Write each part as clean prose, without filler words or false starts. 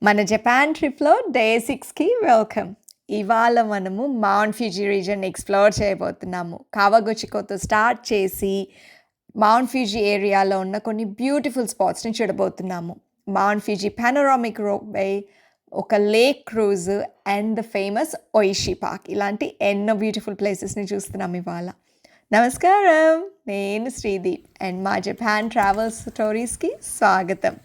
మన జపాన్ ట్రిప్‌లో డే 6కి వెల్కమ్. ఇవాళ మనము మౌంట్ ఫ్యూజీ రీజియన్ ఎక్స్‌ప్లోర్ చేయబోతున్నాము. కావాగుచికోతో స్టార్ట్ చేసి మౌంట్ ఫ్యూజీ ఏరియాలో ఉన్న కొన్ని బ్యూటిఫుల్ స్పాట్స్‌ని చూడబోతున్నాము. మౌంట్ ఫ్యూజీ పానోరామిక్ రోప్‌వే, ఒక lake cruise and the famous Oishi park ఇలాంటి ఎన్నో బ్యూటిఫుల్ ప్లేసెస్‌ని చూస్తున్నాం ఇవాళ. నమస్కారం. నేను శ్రీదీప్ అండ్ మా జపాన్ ట్రావెల్ స్టోరీస్‌కి స్వాగతం.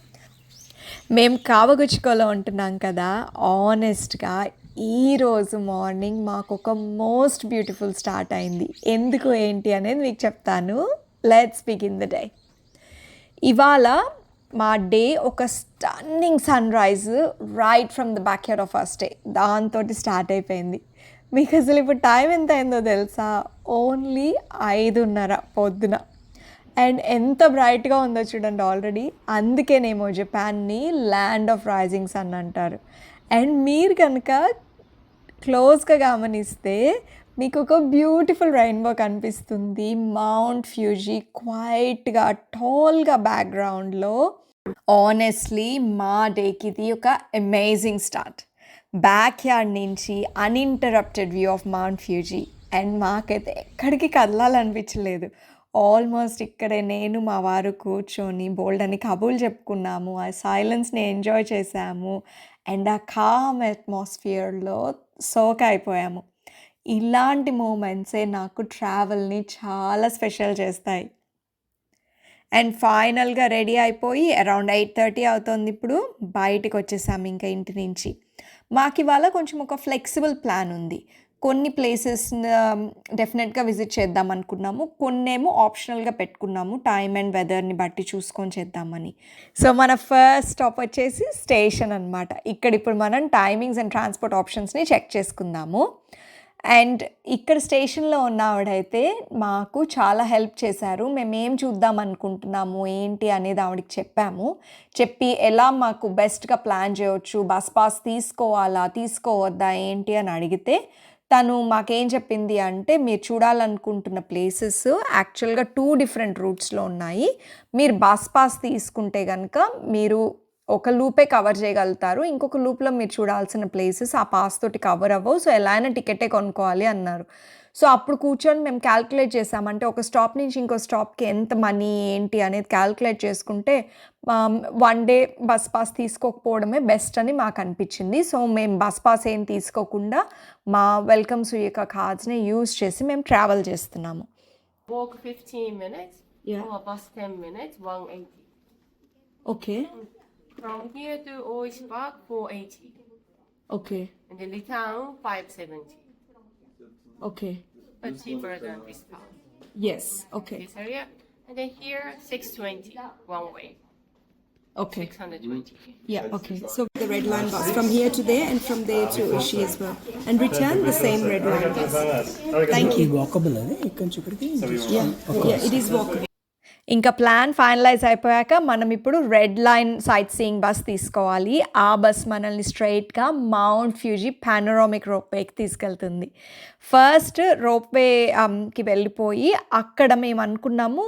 మేము కావగుచికోలో ఉంటున్నాం కదా, ఆనెస్ట్గా ఈరోజు మార్నింగ్ మాకు ఒక మోస్ట్ బ్యూటిఫుల్ స్టార్ట్ అయింది. ఎందుకు ఏంటి అనేది మీకు చెప్తాను. Let's begin the day. ఇవాళ మా డే ఒక stunning sunrise right from the backyard of our stay దాంతో స్టార్ట్ అయిపోయింది. మీకు అసలు ఇప్పుడు టైం ఎంత అయిందో తెలుసా? ఓన్లీ 5:30 పొద్దున. అండ్ ఎంత బ్రైట్గా ఉందో చూడండి ఆల్రెడీ. అందుకేనేమో జపాన్ని ల్యాండ్ ఆఫ్ రైజింగ్ సన్ అంటారు. అండ్ మీరు కనుక క్లోజ్గా గమనిస్తే మీకు ఒక బ్యూటిఫుల్ రెయిన్బో కనిపిస్తుంది. మౌంట్ ఫ్యూజీ క్వైట్గా టాల్గా బ్యాక్గ్రౌండ్లో. ఆనెస్ట్లీ మా డేకి ఇది ఒక అమేజింగ్ స్టార్ట్. బ్యాక్ యార్డ్ నుంచి uninterrupted view of mount Fuji. And మాకైతే ఎక్కడికి కదలాలనిపించలేదు. ఆల్మోస్ట్ ఇక్కడే నేను మా వారు కూర్చొని బోల్డ్ అని కబుర్లు చెప్పుకున్నాము. ఆ సైలెన్స్ని ఎంజాయ్ చేసాము. అండ్ ఆ కామ్ అట్మాస్ఫియర్లో సోక్ అయిపోయాము. ఇలాంటి మూమెంట్సే నాకు ట్రావెల్ని చాలా స్పెషల్ చేస్తాయి. అండ్ ఫైనల్గా రెడీ అయిపోయి అరౌండ్ 8:30 అవుతుంది. ఇప్పుడు బయటికి వచ్చేసాము ఇంకా ఇంటి నుంచి. మాకు ఇవాళ కొంచెం ఒక ఫ్లెక్సిబుల్ ప్లాన్ ఉంది. కొన్ని ప్లేసెస్ డెఫినెట్గా విజిట్ చేద్దాం అనుకున్నాము. కొన్నేమో ఆప్షనల్గా పెట్టుకున్నాము, టైమ్ అండ్ వెదర్ని బట్టి చూసుకొని చేద్దామని. సో మన ఫస్ట్ స్టాప్ వచ్చేసి స్టేషన్ అనమాట. ఇక్కడ ఇప్పుడు మనం టైమింగ్స్ అండ్ ట్రాన్స్పోర్ట్ ఆప్షన్స్ని చెక్ చేసుకుందాము. అండ్ ఇక్కడ స్టేషన్లో ఉన్న ఆవిడైతే మాకు చాలా హెల్ప్ చేశారు. మేము ఏం చూద్దాం అనుకుంటున్నాము ఏంటి అనేది ఆవిడకి చెప్పాము. చెప్పి ఎలా మాకు బెస్ట్గా ప్లాన్ చేయవచ్చు, బస్ పాస్ తీసుకోవాలా తీసుకోవద్దా ఏంటి అని అడిగితే తను మాకేం చెప్పింది అంటే, మీరు చూడాలనుకుంటున్న ప్లేసెస్ యాక్చువల్గా 2 డిఫరెంట్ రూట్స్లో ఉన్నాయి. మీరు బస్ పాస్ తీసుకుంటే కనుక మీరు ఒక లూపే కవర్ చేయగలుగుతారు. ఇంకొక లూప్లో మీరు చూడాల్సిన ప్లేసెస్ ఆ పాస్ తోటి కవర్ అవ్వవు. సో ఎలా అయినా టికెటే కొనుక్కోవాలి అన్నారు. సో అప్పుడు కూర్చొని మేము క్యాల్కులేట్ చేసామంటే ఒక స్టాప్ నుంచి ఇంకో స్టాప్కి ఎంత మనీ ఏంటి అనేది క్యాల్కులేట్ చేసుకుంటే 1 డే బస్ పాస్ తీసుకోకపోవడమే బెస్ట్ అని మాకు అనిపించింది. సో మేము బస్ పాస్ ఏం తీసుకోకుండా మా వెల్కమ్ సుయిక కార్డ్స్ని యూజ్ చేసి మేము ట్రావెల్ చేస్తున్నాము. Walk 15 minutes or bus 10 minutes, 180. Okay From here to Oishi Park, 480. Okay And then return, 570. Okay But cheaper than this town, yes okay this area. And then here, 620, one way, okay 620. Yeah, okay. So the red line bus from here to there and from there to Ushi as well. And return the same red line bus. Thank you. Walkable అది ఇక్కడ నుంచి ఇక్కడికి Yeah, it is walkable. ఇంకా plan finalise అయిపోయాక మనం ఇప్పుడు red line sight seeing bus తీసుకోవాలి. ఆ బస్ మనల్ని స్ట్రైట్గా మౌంట్ ఫ్యూజీ పానోరామిక్ రోప్వేకి తీసుకెళ్తుంది. ఫస్ట్ రోప్వేకి వెళ్ళిపోయి అక్కడ మేము అనుకున్నాము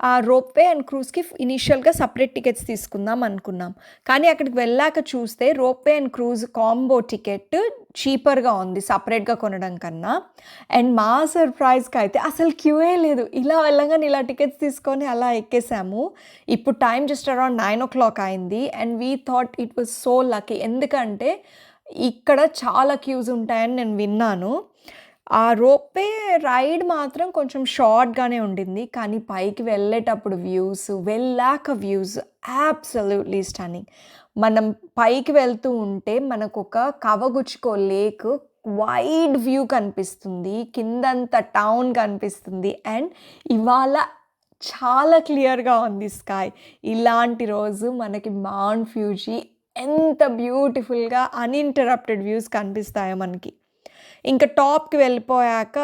ఆ రోప్వే అండ్ క్రూజ్కి ఇనీషియల్గా సపరేట్ టికెట్స్ తీసుకుందాం అనుకున్నాం. కానీ అక్కడికి వెళ్ళాక చూస్తే ropeway and cruise combo ticket చీపర్గా ఉంది సపరేట్గా కొనడం కన్నా. అండ్ మా సర్ప్రైజ్కి అయితే అసలు క్యూఏ లేదు. ఇలా వెళ్ళగానే ఇలా టికెట్స్ తీసుకొని అలా ఎక్కేసాము. ఇప్పుడు టైం జస్ట్ అరౌండ్ 9 అయింది. And we thought it was so lucky. ఎందుకంటే ఇక్కడ చాలా క్యూస్ ఉంటాయని నేను విన్నాను. ఆ రోప్వే రైడ్ మాత్రం కొంచెం షార్ట్గానే ఉండింది. కానీ పైకి వెళ్ళేటప్పుడు వెళ్ళాక వ్యూస్ అబ్సల్యూట్లీ స్టన్నింగ్. మనం పైకి వెళ్తూ ఉంటే మనకు ఒక కవగుచ్చుకో లేక్ వైడ్ వ్యూ కనిపిస్తుంది, కిందంతా టౌన్ కనిపిస్తుంది. అండ్ ఇవాళ చాలా క్లియర్గా ఉంది స్కై. ఇలాంటి రోజు మనకి మౌంట్ ఫ్యూజీ ఎంత బ్యూటిఫుల్గా అన్ఇంటరప్టెడ్ వ్యూస్ కనిపిస్తాయో మనకి. ఇంకా టాప్కి వెళ్ళిపోయాక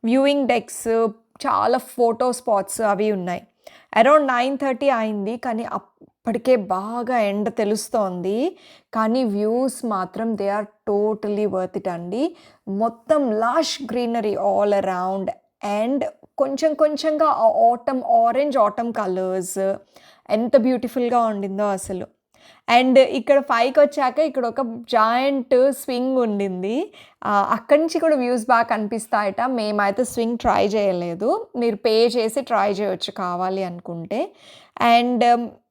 వ్యూయింగ్ డెక్స్, చాలా ఫోటో స్పాట్స్ అవి ఉన్నాయి. అరౌండ్ 9:30 అయింది. కానీ అప్పటికే బాగా ఎండ తెలుస్తోంది. కానీ వ్యూస్ మాత్రం they are totally worth it అండి. మొత్తం lush greenery all around. And కొంచెంగా ఆరెంజ్ ఆటమ్ కలర్స్ ఎంత బ్యూటిఫుల్గా ఉండిందో అసలు. అండ్ ఇక్కడ పైకొచ్చాక ఇక్కడ ఒక జాయింట్ స్వింగ్ ఉండింది. అక్కడి నుంచి కూడా వ్యూస్ బాగా కనిపిస్తాయట. మేమైతే స్వింగ్ ట్రై చేయలేదు. మీరు పే చేసి ట్రై చేయొచ్చు కావాలి అనుకుంటే. అండ్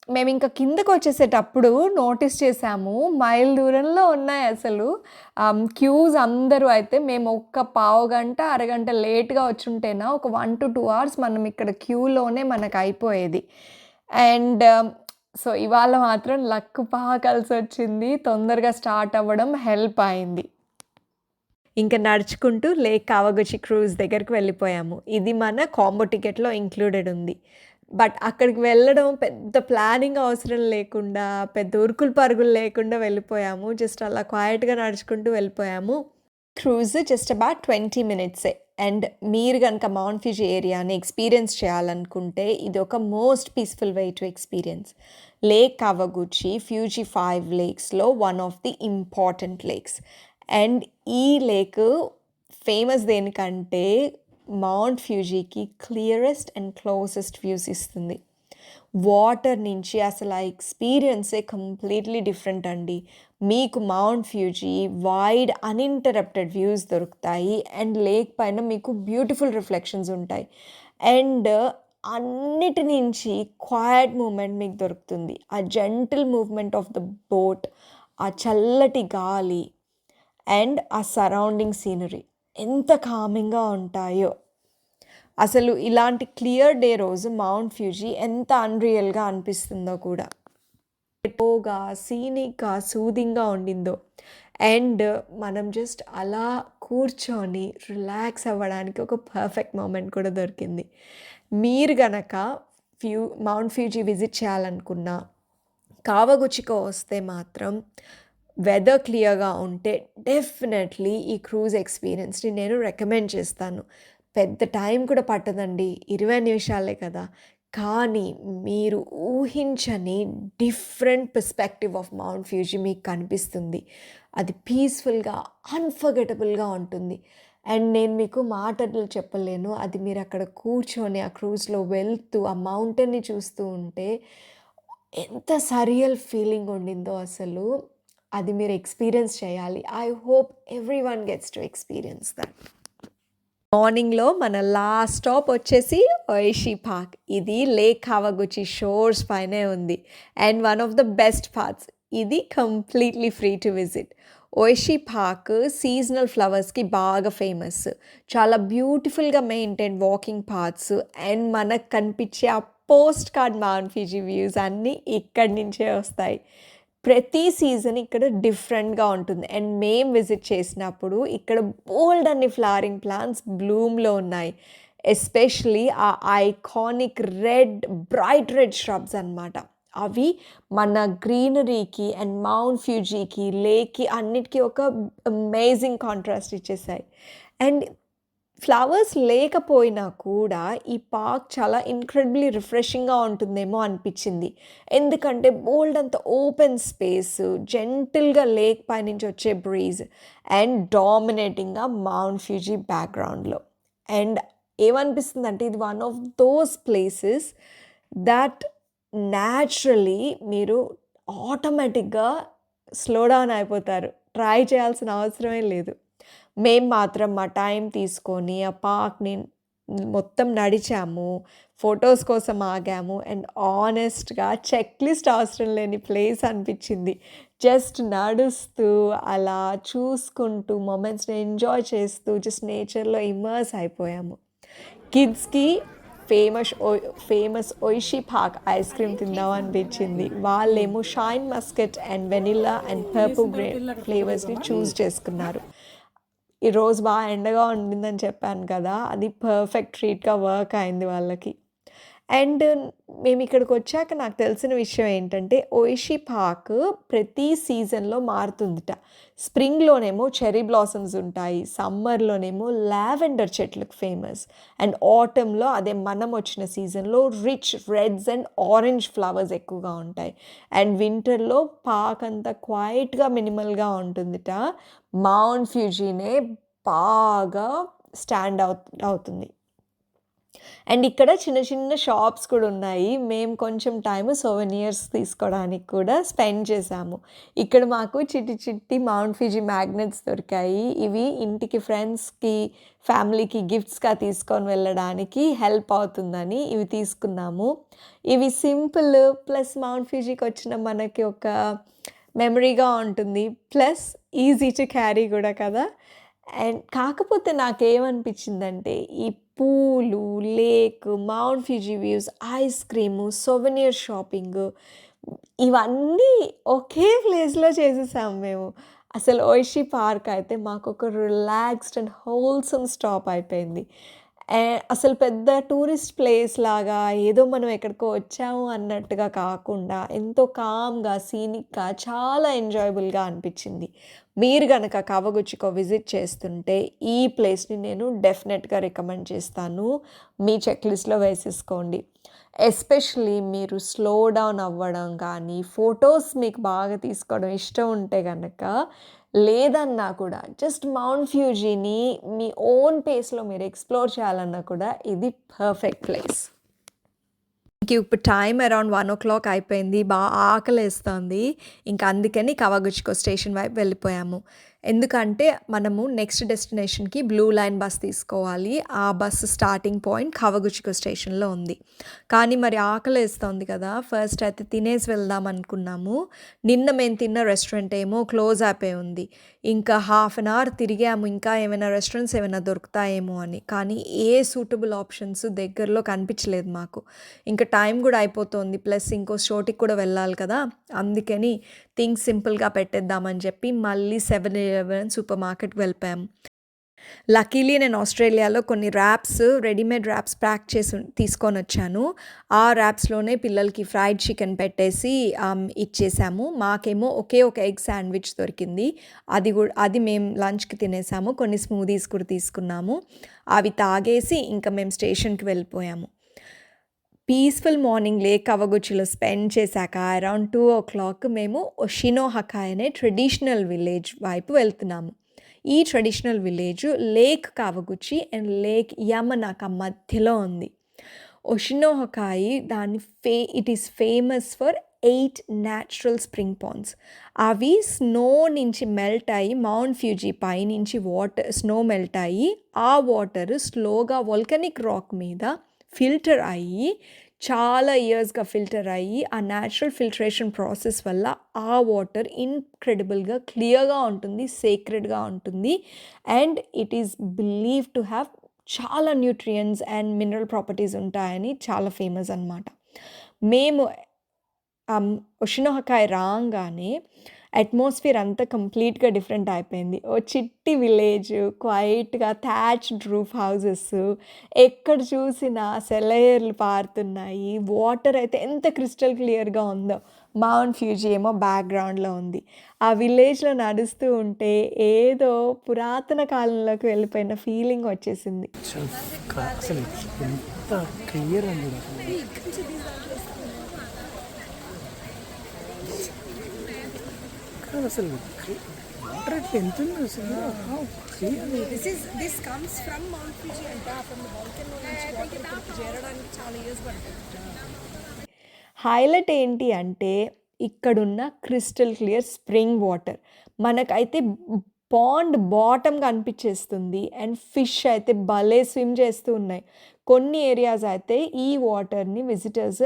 మేమింక కిందకొచ్చేసేటప్పుడు నోటీస్ చేసాము, మైల్ దూరంలో ఉన్నాయి అసలు క్యూస్. అందరూ అయితే మేము ఒక పావుగంట, అరగంట లేట్‌గా వచ్చుంటేనా ఒక 1-2 అవర్స్ మనం ఇక్కడ క్యూలోనే మనకయిపోయేది. అండ్ సో, ఇవాళ మాత్రం లక్ బాగా కలిసొచ్చింది. తొందరగా స్టార్ట్ అవ్వడం హెల్ప్ అయింది. ఇంక నడుచుకుంటూ లేక్ కావగుచి క్రూజ్ దగ్గరికి వెళ్ళిపోయాము. ఇది మన కాంబో టికెట్‌లో ఇంక్లూడెడ్ ఉంది. బట్ అక్కడికి వెళ్ళడం పెద్ద ప్లానింగ్ అవసరం లేకుండా, పెద్ద ఉరుకులు పరుగులు లేకుండా వెళ్ళిపోయాము. జస్ట్ అలా క్వైట్‌గా నడుచుకుంటూ వెళ్ళిపోయాము. క్రూజ్ జస్ట్ అబౌట్ 20 మినిట్సే. అండ్ మీరు గనక మౌంట్ ఫ్యూజీ ఏరియాని ఎక్స్‌పీరియన్స్ చేయాలనుకుంటే ఇది ఒక most peaceful way to experience. Lake Kawaguchi Fuji 5 లేక్స్‌లో one of the important lakes. And ఈ లేక్ ఫేమస్ దేనికంటే మౌంట్ ఫ్యూజీకి క్లియరెస్ట్ అండ్ క్లోజెస్ట్ వ్యూస్ ఇస్తుంది. వాటర్ నుంచి అసలు ఆ ఎక్స్పీరియన్సే కంప్లీట్లీ డిఫరెంట్ అండి. మీకు mount Fuji wide uninterrupted views దొరుకుతాయి. అండ్ లేక్ పైన మీకు బ్యూటిఫుల్ రిఫ్లెక్షన్స్ ఉంటాయి. అండ్ అన్నిటి నుంచి క్వైట్ మూవ్‌మెంట్ మీకు దొరుకుతుంది. ఆ gentle movement of the boat, ఆ చల్లటి గాలి అండ్ ఆ సరౌండింగ్ సీనరీ ఎంత కామింగ్‌గా ఉంటాయో. అసలు ఇలాంటి క్లియర్ డే రోజు మౌంట్ ఫ్యూజీ ఎంత అన్‌రియల్‌గా అనిపిస్తుందో కూడా. స్లోగా, సీనిక్‌గా, సూదింగ్‌గా ఉండిందో. అండ్ మనం జస్ట్ అలా కూర్చొని రిలాక్స్ అవ్వడానికి ఒక పర్ఫెక్ట్ మూమెంట్ కూడా దొరికింది. మీరు గనక మౌంట్ ఫ్యూజీ విజిట్ చేయాలనుకున్నా, కావగుచికో వస్తే మాత్రం వెదర్ క్లియర్‌గా ఉంటే డెఫినెట్‌లీ ఈ క్రూజ్ ఎక్స్‌పీరియన్స్‌ని నేను రికమెండ్ చేస్తాను. పెద్ద టైం కూడా పట్టదండి. 20 నిమిషాలే కదా! కానీ మీరు ఊహించని different perspective of mount Fuji మీకు కనిపిస్తుంది. అది పీస్‌ఫుల్‌గా, అన్‌ఫర్గెటబుల్‌గా ఉంటుంది. అండ్ నేను మీకు మాటల్లో చెప్పలేను. అది మీరు అక్కడ కూర్చొని ఆ క్రూజ్‌లో వెళ్తూ ఆ మౌంటైన్‌ని చూస్తూ ఉంటే ఎంత సర్రియల్ ఫీలింగ్ ఉండిందో అసలు. అది మీరు ఎక్స్‌పీరియన్స్ చేయాలి. I hope everyone gets to experience that. మార్నింగ్‌లో మన లాస్ట్ స్టాప్ వచ్చేసి ఒయిషి పార్క్. ఇది లేక్ కావగుచి షోర్స్ పైనే ఉంది. And one of the best parts, ఇది కంప్లీట్‌లీ free to visit. Oishi park seasonal ఫ్లవర్స్‌కి బాగా ఫేమస్. చాలా బ్యూటిఫుల్‌గా మెయింటైన్ వాకింగ్ పాత్స్ అండ్ మనకు కనిపించే ఆ post card mount Fuji views అన్నీ ఇక్కడి నుంచే వస్తాయి. ప్రతి సీజన్ ఇక్కడ డిఫరెంట్‌గా ఉంటుంది. అండ్ మేము విజిట్ చేసినప్పుడు ఇక్కడ బోలెడన్ని ఫ్లవరింగ్ ప్లాంట్స్ బ్లూమ్‌లో ఉన్నాయి. ఎస్పెషల్లీ ఆ ఐకానిక్ బ్రైట్ రెడ్ ష్రబ్స్ అన్నమాట. అవి మన గ్రీనరీకి అండ్ మౌంట్ ఫ్యూజీకి, లేక్‌కి అన్నిటికి ఒక అమేజింగ్ కాంట్రాస్ట్ ఇచ్చేసాయి. అండ్ ఫ్లవర్స్ లేకపోయినా కూడా ఈ పార్క్ చాలా ఇన్‌క్రెడిబ్లీ రిఫ్రెషింగ్‌గా ఉంటుందేమో అనిపించింది. ఎందుకంటే బోలెడంత ఓపెన్ స్పేస్, జెంటిల్‌గా లేక్ పైనుంచి వచ్చే బ్రీజ్ అండ్ డామినేటింగ్‌గా మౌంట్ ఫ్యూజీ బ్యాక్‌గ్రౌండ్‌లో. అండ్ ఏమనిపిస్తుందంటే ఇది one of those places that naturally మీరు ఆటోమేటిక్‌గా స్లో డౌన్ అయిపోతారు. ట్రై చేయాల్సిన అవసరమే లేదు. మేము మాత్రం మా టైం తీసుకొని ఆ పార్క్‌ని మొత్తం నడిచాము. ఫోటోస్ కోసం ఆగాము. అండ్ ఆనెస్ట్‌గా చెక్ లిస్ట్ అవసరం లేని ప్లేస్ అనిపించింది. జస్ట్ నడుస్తూ, అలా చూసుకుంటూ, మొమెంట్స్‌ని ఎంజాయ్ చేస్తూ జస్ట్ నేచర్‌లో ఇమ్మర్స్ అయిపోయాము. కిడ్స్‌కి famous Oishi park ice cream తిందాం అనిపించింది. వాళ్ళేమో shine muscat and vanilla and purple grape ఫ్లేవర్స్‌ని చూస్ చేసుకున్నారు. ఈరోజు బాగా ఎండగా ఉండిందని చెప్పాను కదా! అది పర్ఫెక్ట్ ట్రీట్‌గా వర్క్ అయింది వాళ్ళకి. అండ్ మేము ఇక్కడికి వచ్చాక నాకు తెలిసిన విషయం ఏంటంటే, ఒయిషి పార్క్ ప్రతి సీజన్‌లో మారుతుందిట. స్ప్రింగ్‌లోనేమో చెర్రీ బ్లాసమ్స్ ఉంటాయి. సమ్మర్‌లోనేమో లావెండర్ చెట్లకు ఫేమస్. అండ్ ఆటమ్‌లో అదే మనం వచ్చిన సీజన్‌లో rich reds and orange flowers ఎక్కువగా ఉంటాయి. అండ్ వింటర్‌లో పార్క్ అంతా క్వైట్‌గా, మినిమల్‌గా ఉంటుందిట. మౌంట్ ఫ్యూజీనే బాగా స్టాండ్ అవుతుంది. అండ్ ఇక్కడ చిన్న చిన్న షాప్స్ కూడా ఉన్నాయి. మేము కొంచెం టైము సోవెనియర్స్ తీసుకోవడానికి కూడా స్పెండ్ చేశాము. ఇక్కడ మాకు చిట్టి చిట్టి మౌంట్ ఫిజీ మ్యాగ్నెట్స్ దొరికాయి. ఇవి ఇంటికి ఫ్రెండ్స్‌కి, ఫ్యామిలీకి గిఫ్ట్స్‌గా తీసుకొని వెళ్ళడానికి హెల్ప్ అవుతుందని ఇవి తీసుకున్నాము. ఇవి సింపుల్ ప్లస్ మౌంట్ ఫిజీకొచ్చిన మనకి ఒక మెమరీగా ఉంటుంది. ప్లస్ ఈజీ టు క్యారీ కూడా కదా! అండ్ కాకపోతే నాకేమనిపించిందంటే ఈ పూలు, lake, mount Fuji views, ice cream, souvenir shopping ఇవన్నీ ఒకే ప్లేస్‌లో చేసేసాం మేము. అసలు ఓయిషి పార్క్ అయితే మాకొక రిలాక్స్డ్ అండ్ హోల్సమ్ స్టాప్ అయిపోయింది. అసలు పెద్ద టూరిస్ట్ ప్లేస్ లాగా ఏదో మనం ఎక్కడికో వచ్చాము అన్నట్టుగా కాకుండా ఎంతో కామ్‌గా, సీనిక్‌గా చాలా ఎంజాయబుల్‌గా అనిపించింది. మీరు గనక కవగుచ్చికో విజిట్ చేస్తుంటే ఈ ప్లేస్‌ని నేను డెఫినెట్‌గా రికమెండ్ చేస్తాను. మీ చెక్ లిస్ట్‌లో వేసేసుకోండి. ఎస్పెషల్లీ మీరు స్లో డౌన్ అవ్వడం కానీ, ఫోటోస్ మీకు బాగా తీసుకోవడం ఇష్టం ఉంటే గనక, లేదన్నా కూడా జస్ట్ మౌంట్ ఫ్యూజీని మీ ఓన్ పేస్‌లో మీరు ఎక్స్‌ప్లోర్ చేయాలన్నా కూడా ఇది పర్ఫెక్ట్ ప్లేస్. ఇప్పుడు టైం అరౌండ్ 1:00 అయిపోయింది. ఆకలేస్తోంది. ఇంక అందుకని కవాగుచికో స్టేషన్ వైపు వెళ్ళిపోయాము. ఎందుకంటే మనము నెక్స్ట్ డెస్టినేషన్‌కి బ్లూ లైన్ బస్ తీసుకోవాలి. ఆ బస్సు స్టార్టింగ్ పాయింట్ కవాగుచికో స్టేషన్‌లో ఉంది. కానీ మరి ఆకలేస్తోంది కదా! ఫస్ట్ అయితే తినేసి వెళ్దాం అనుకున్నాము. నిన్న మేము తిన్న రెస్టారెంట్ ఏమో క్లోజ్ అయిపోయి ఉంది. ఇంకా హాఫ్ అన్ అవర్ తిరిగాము. ఇంకా ఏమైనా రెస్టారెంట్స్ ఏమైనా దొరుకుతాయేమో అని. కానీ ఏ సూటబుల్ ఆప్షన్స్ దగ్గరలో కనిపించలేదు మాకు. ఇంకా టైం కూడా అయిపోతుంది. ప్లస్ ఇంకో చోటికి కూడా వెళ్ళాలి కదా! అందుకని థింగ్స్ సింపుల్‌గా పెట్టేద్దామని చెప్పి మళ్ళీ 7-Eleven సూపర్ మార్కెట్‌కి వెళ్ళిపోయాము. లక్కీలీ నేను ఆస్ట్రేలియాలో కొన్ని ర్యాప్స్, రెడీమేడ్ ర్యాప్స్ ప్యాక్ చేసి తీసుకొనొచ్చాను. ఆ ర్యాప్స్‌లోనే పిల్లలకి ఫ్రైడ్ చికెన్ పెట్టేసి ఇచ్చేసాము. మాకేమో ఒకే ఒక ఎగ్ శాండ్విచ్ దొరికింది. అది మేము లంచ్‌కి తినేసాము. కొన్ని స్మూదీస్ కూడా తీసుకున్నాము. అవి తాగేసి ఇంకా మేము స్టేషన్‌కి వెళ్ళిపోయాము. పీస్‌ఫుల్ మార్నింగ్ లేక్ కవగుచిలో స్పెండ్ చేశాక అరౌండ్ 2:00 మేము ఒషినోహకా అనే ట్రెడిషనల్ విలేజ్ వైపు వెళ్తున్నాము. ఈ traditional village lake Kawaguchi and lake Yamanaka మధ్యలో ఉంది. Oshino Hakkai it is famous for 8 natural spring ponds. అవి స్నో నుంచి మెల్ట్ అయ్యి మౌంట్ ఫ్యూజీ పైనుంచి స్నో మెల్ట్ అయ్యి ఆ వాటర్ స్లోగా వోల్కనిక్ రాక్ మీద ఫిల్టర్ అయ్యి చాలా ఇయర్స్‌గా ఫిల్టర్ అయ్యి ఆ న్యాచురల్ ఫిల్ట్రేషన్ ప్రాసెస్ వల్ల ఆ వాటర్ ఇన్‌క్రెడిబుల్‌గా క్లియర్‌గా ఉంటుంది, సేక్రెడ్‌గా ఉంటుంది. And it is believed to have చాలా న్యూట్రియంట్స్ అండ్ మినరల్ ప్రాపర్టీస్ ఉంటాయని చాలా ఫేమస్ అనమాట. మేము ఒషినోహకాయి రాంగానే అట్మాస్ఫియర్ అంతా కంప్లీట్‌గా డిఫరెంట్ అయిపోయింది. ఓ చిట్టి విలేజ్, క్వైట్‌గా థ్యాచ్డ్ రూఫ్ హౌసెస్, ఎక్కడ చూసినా సెలయేర్లు పారుతున్నాయి. వాటర్ అయితే ఎంత క్రిస్టల్ క్లియర్‌గా ఉందో. మౌంట్ ఫ్యూజీ ఏమో బ్యాక్‌గ్రౌండ్‌లో ఉంది. ఆ విలేజ్‌లో నడుస్తూ ఉంటే ఏదో పురాతన కాలంలోకి వెళ్ళిపోయిన ఫీలింగ్ వచ్చేసింది. అసలు ఎంత క్లియర్ అండి అసలు. కాదు అసలు వాటర్ ఎట్లా ఎంత ఉంది అసలు. This comes from Mount Fuji and from the volcano నుంచి వాటర్ ఇక్కడికి చేరడానికి చాలా ఇయర్స్ పడుతుంది. హైలైట్ ఏంటి అంటే ఇక్కడున్న క్రిస్టల్ క్లియర్ స్ప్రింగ్ వాటర్. మనకైతే పాండ్ బాటమ్ కనిపించేస్తుంది. అండ్ ఫిష్ అయితే భలే స్విమ్ చేస్తూ ఉన్నాయి. కొన్ని ఏరియాస్ అయితే ఈ వాటర్‌ని విజిటర్స్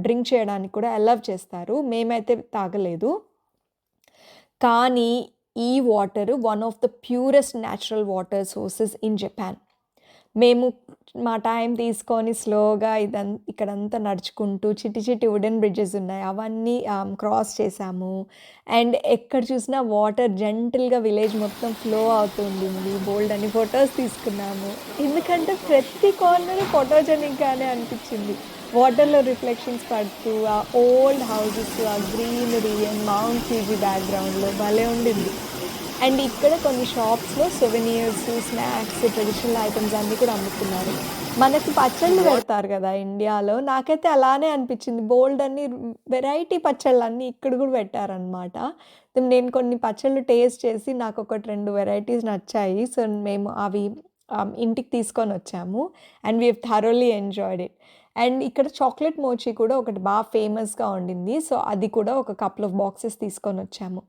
డ్రింక్ చేయడానికి కూడా అలౌ చేస్తారు. మేమైతే తాగలేదు. కానీ ఈ water one of the purest natural water sources in Japan. మేము మా టైం తీసుకొని స్లోగా ఇక్కడంతా నడుచుకుంటూ చిట్టి చిట్టి వుడెన్ బ్రిడ్జెస్ ఉన్నాయి. అవన్నీ క్రాస్ చేసాము. అండ్ ఎక్కడ చూసినా వాటర్ జెంటిల్‌గా విలేజ్ మొత్తం ఫ్లో అవుతూ ఉండింది. బోల్డన్ని ఫోటోస్ తీసుకున్నాము. ఎందుకంటే ప్రతి కార్నర్ ఫోటోజెనిక్‌గానే అనిపించింది. వాటర్‌లో రిఫ్లెక్షన్స్ పడుతూ ఆ ఓల్డ్ హౌసెస్, ఆ గ్రీనరీ అండ్ మౌంట్ ఫ్యూజీ బ్యాక్‌గ్రౌండ్‌లో భలే ఉండింది. అండ్ ఇక్కడ కొన్ని షాప్స్‌లో సొవెనియర్స్, స్నాక్స్, ట్రెడిషనల్ ఐటెమ్స్ అన్నీ కూడా అమ్ముతున్నారు. మనకి పచ్చళ్ళు పెడతారు కదా ఇండియాలో. నాకైతే అలానే అనిపించింది. బోలెడన్ని వెరైటీ పచ్చళ్ళన్నీ ఇక్కడ కూడా పెట్టారనమాట. నేను కొన్ని పచ్చళ్ళు టేస్ట్ చేసి నాకొకటి 2 వెరైటీస్ నచ్చాయి. సో, మేము అవి ఇంటికి తీసుకొనొచ్చాము. And we have thoroughly enjoyed it. And ఇక్కడ చాక్లేట్ మోచి కూడా ఒకటి ఫేమస్‌గా ఉండింది. సో, అది కూడా ఒక కపుల్ ఆఫ్ బాక్సెస్ తీసుకొనొచ్చాము.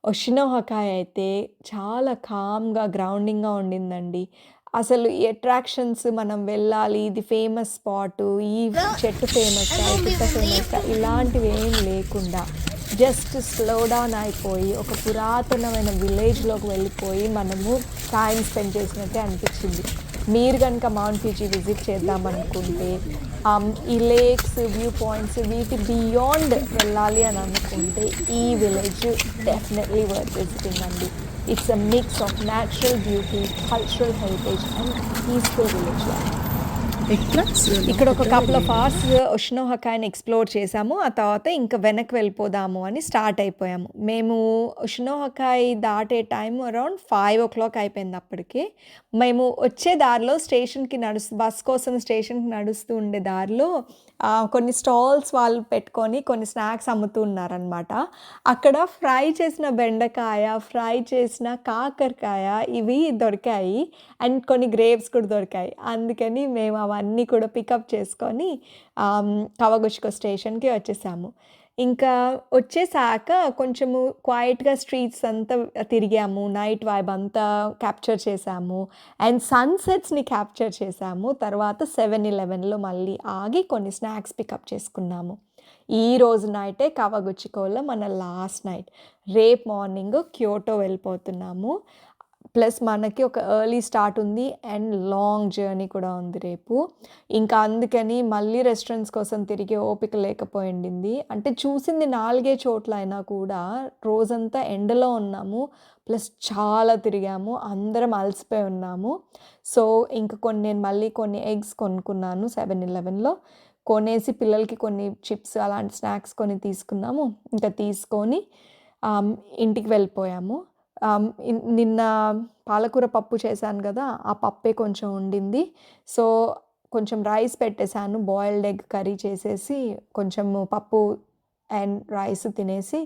ఒషినోహకాయ్ అయితే చాలా కామ్‌గా, గ్రౌండింగ్‌గా ఉండిందండి. అసలు ఈ అట్రాక్షన్స్ మనం వెళ్ళాలి, ఇది ఫేమస్ స్పాటు, ఈ చెట్టు ఫేమస్సా, ఈ పుట్ట ఫేమస్సా ఇలాంటివేం లేకుండా జస్ట్ స్లో డౌన్ అయిపోయి, ఒక పురాతనమైన విలేజ్‌లోకి వెళ్ళిపోయి మనము టైమ్ స్పెండ్ చేసినట్టే అనిపిచ్చింది. మీరు గనుక మౌంట్ ఫిజీ విజిట్ చేద్దామనుకుంటే, ఈ లేక్స్, వ్యూ పాయింట్స్ వీటి బియాండ్ వెళ్ళాలి అని అనుకుంటే ఈ విలేజ్ డెఫినెట్లీ వర్త్ విజిటింగ్ అండి. It's a mix of natural beauty, cultural heritage and peaceful village life. ఇక్కడ ఒక కపుల్ ఆఫ్ అవర్స్ ఒషినోహకాయ్‌ని ఎక్స్‌ప్లోర్ చేసాము. ఆ తర్వాత ఇంక వెనక్కి వెళ్ళిపోదాము అని స్టార్ట్ అయిపోయాము. మేము ఒషినోహకాయ్ దాటే టైం అరౌండ్ 5:00 అయిపోయింది అప్పటికే. మేము వచ్చే దారిలో స్టేషన్‌కి బస్ కోసం స్టేషన్‌కి నడుస్తూ ఉండే దారిలో కొన్ని స్టాల్స్ వాళ్ళు పెట్టుకొని కొన్ని స్నాక్స్ అమ్ముతూ ఉన్నారనమాట. అక్కడ ఫ్రై చేసిన బెండకాయ, ఫ్రై చేసిన కాకరకాయ ఇవి దొరికాయి. అండ్ కొన్ని గ్రేప్స్ కూడా దొరికాయి. అందుకని మేము అవన్నీ కూడా పికప్ చేసుకొని కవగుచికో స్టేషన్‌కి వచ్చేసాము. ఇంకా వచ్చేసాక కొంచెము క్వైట్‌గా స్ట్రీట్స్ అంతా తిరిగాము. నైట్ వైబ్ అంతా క్యాప్చర్ చేసాము. అండ్ సన్‌సెట్స్‌ని క్యాప్చర్ చేసాము. తర్వాత 7-11లో మళ్ళీ ఆగి కొన్ని స్నాక్స్ పికప్ చేసుకున్నాము. ఈరోజు నైటే కవగుచికోలో మన లాస్ట్ నైట్. రేపు మార్నింగ్ క్యోటో వెళ్ళిపోతున్నాము. ప్లస్ మనకి ఒక ఎర్లీ స్టార్ట్ ఉంది అండ్ లాంగ్ జర్నీ కూడా ఉంది రేపు. ఇంకా అందుకని మళ్ళీ రెస్టారెంట్స్ కోసం తిరిగే ఓపిక లేకపోయిండింది. అంటే చూసింది 4 చోట్ల అయినా కూడా రోజంతా ఎండలో ఉన్నాము. ప్లస్ చాలా తిరిగాము. అందరం అలసిపోయి ఉన్నాము. సో, ఇంక నేను మళ్ళీ కొన్ని ఎగ్స్ కొనుక్కున్నాను 7-11లో. కొనేసి పిల్లలకి కొన్ని చిప్స్ అలాంటి స్నాక్స్ కొని తీసుకున్నాము. ఇంకా తీసుకొని ఇంటికి వెళ్ళిపోయాము. నిన్న పాలకూర పప్పు చేశాను గదా! ఆ పప్పే కొంచెం ఉండింది. సో, కొంచెం రైస్ పెట్టేసాను. బాయిల్డ్ ఎగ్ కర్రీ చేసేసి కొంచెము పప్పు అండ్ రైస్ తినేసి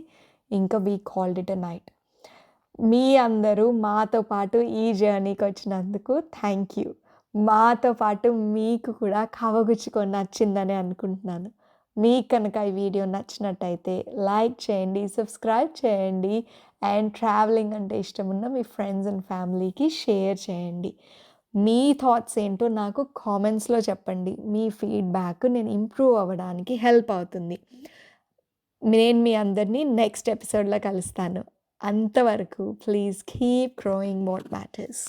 ఇంకా we called it a night. మీ అందరూ మాతో పాటు ఈ జర్నీకొచ్చినందుకు థ్యాంక్ యూ. మాతో పాటు మీకు కూడా కవగుచ్చుకో నచ్చిందని అనుకుంటున్నాను. మీకు కనుక ఈ వీడియో నచ్చినట్టయితే లైక్ చేయండి, సబ్స్క్రైబ్ చేయండి అండ్ ట్రావెలింగ్ అంటే ఇష్టమున్న మీ ఫ్రెండ్స్ అండ్ ఫ్యామిలీకి షేర్ చేయండి. మీ థాట్స్ ఏంటో నాకు కామెంట్స్‌లో చెప్పండి. మీ ఫీడ్‌బ్యాక్ నేను ఇంప్రూవ్ అవ్వడానికి హెల్ప్ అవుతుంది. నేను మీ అందరిని నెక్స్ట్ ఎపిసోడ్‌లో కలుస్తాను. అంతవరకు please keep growing what matters.